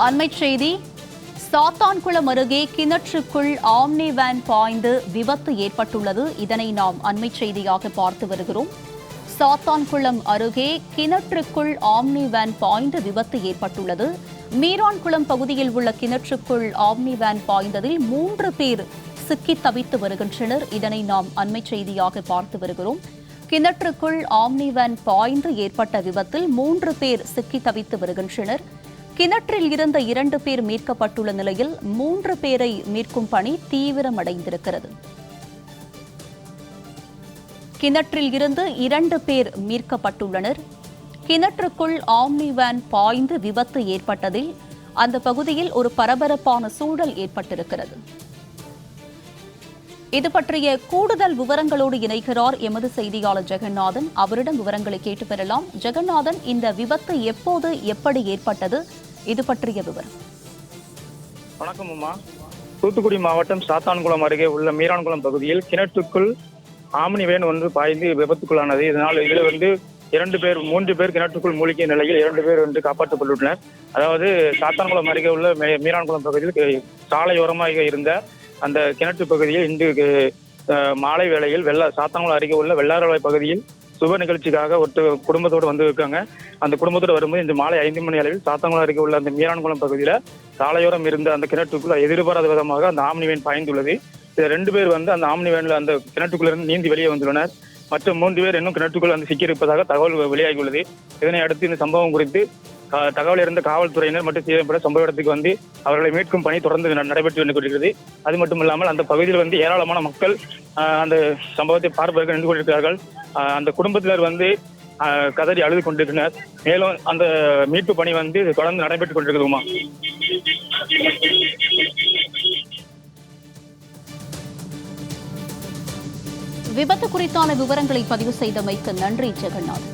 அண்மைச் செய்தி. சாத்தான்குளம் அருகே கிணற்றுக்குள் omni van பாய்ந்து விபத்து ஏற்பட்டுள்ளது. இதனை நாம் அண்மைச் செய்தியாக பார்த்து வருகிறோம். சாத்தான்குளம் அருகே கிணற்றுக்குள் ஆம்னி வேன் பாய்ந்து விபத்து ஏற்பட்டுள்ளது. மீரான்குளம் பகுதியில் உள்ள கிணற்றுக்குள் ஆம்னி வேன் பாய்ந்ததில் 3 பேர் சிக்கி தவித்து வருகின்றனர். இதனை நாம் அண்மைச் செய்தியாக பார்த்து வருகிறோம். கிணற்றுக்குள் ஆம்னி வேன் பாய்ந்து ஏற்பட்ட விபத்தில் 3 பேர் சிக்கி தவித்து வருகின்றனர். கிணற்றில் இருந்த 2 பேர் மீட்கப்பட்டுள்ள நிலையில் 3 பேரை மீட்கும் பணி தீவிரமடைந்திருக்கிறது. கிணற்றில் இருந்து 2 பேர் மீட்கப்பட்டுள்ளனர். கிணற்றுக்குள் ஆம்னி வேன் பாய்ந்து விபத்து ஏற்பட்டதில் அந்த பகுதியில் ஒரு பரபரப்பான சூழல் ஏற்பட்டிருக்கிறது. இது பற்றிய கூடுதல் விவரங்களோடு இணைகிறார் எமது செய்தியாளர் ஜெகநாதன். அவரிடம் விவரங்களை கேட்டு பெறலாம். ஜெகநாதன், இந்த விபத்து எப்போது எப்படி ஏற்பட்டது? இது பற்றிய விவரம். வணக்கம் அம்மா. தூத்துக்குடி மாவட்டம் சாத்தான்குளம் அருகே உள்ள மீரான்குளம் பகுதியில் கிணற்றுக்குள் ஆம்னி வேன் பாய்ந்து விபத்துக்குள்ளானது. இதனால் இதில் 3 பேர் கிணற்றுக்குள் மூழ்கிய நிலையில் 2 பேர் காப்பாற்றப்பட்டுள்ளனர். அதாவது சாத்தான்குளம் அருகே உள்ள மீரான்குளம் பகுதியில் சாலையோரமாக இருந்த அந்த கிணற்று பகுதியில் இன்று மாலை வேளையில் சாத்தான்குளம் அருகே உள்ள வெள்ளாரவாய் பகுதியில் சுப நிகழ்ச்சிக்காக ஒரு குடும்பத்தோடு வந்திருக்காங்க. அந்த குடும்பத்தோடு வரும்போது இந்த மாலை 5 மணி அளவில் சாத்தான்குளம் அருகே உள்ள அந்த மீரான்குளம் பகுதியில் சாலையோரம் இருந்த அந்த கிணற்றுக்குள் எதிர்பாராத விதமாக அந்த ஆம்னி வேன் பாய்ந்துள்ளது. இது 2 பேர் அந்த ஆம்னி வேன்ல அந்த கிணற்றுக்குள்ளிருந்து நீந்தி வெளியே வந்துள்ளனர். மற்ற 3 பேர் இன்னும் கிணற்றுக்குள் சிக்கியிருப்பதாக தகவல் வெளியாகியுள்ளது. இதனை அடுத்து இந்த சம்பவம் குறித்து தகவல் இருந்த காவல்துறையினர் மற்றும் சீரப்பட சம்பவ இடத்துக்கு அவர்களை மீட்கும் பணி தொடர்ந்து நடைபெற்று வந்து கொண்டிருக்கிறது. அது மட்டும் இல்லாமல் அந்த பகுதியில் ஏராளமான மக்கள் அந்த சம்பவத்தை பார்ப்பதற்கு நின்று கொண்டிருக்கிறார்கள். அந்த குடும்பத்தினர் கதறி அழுது கொண்டிருக்கிறார். மேலும் அந்த மீட்பு பணி தொடர்ந்து நடைபெற்றுக் கொண்டிருக்கிறோமா. விபத்து குறித்தான விவரங்களை பதிவு செய்தமைக்கு நன்றி ஜெகநாத்.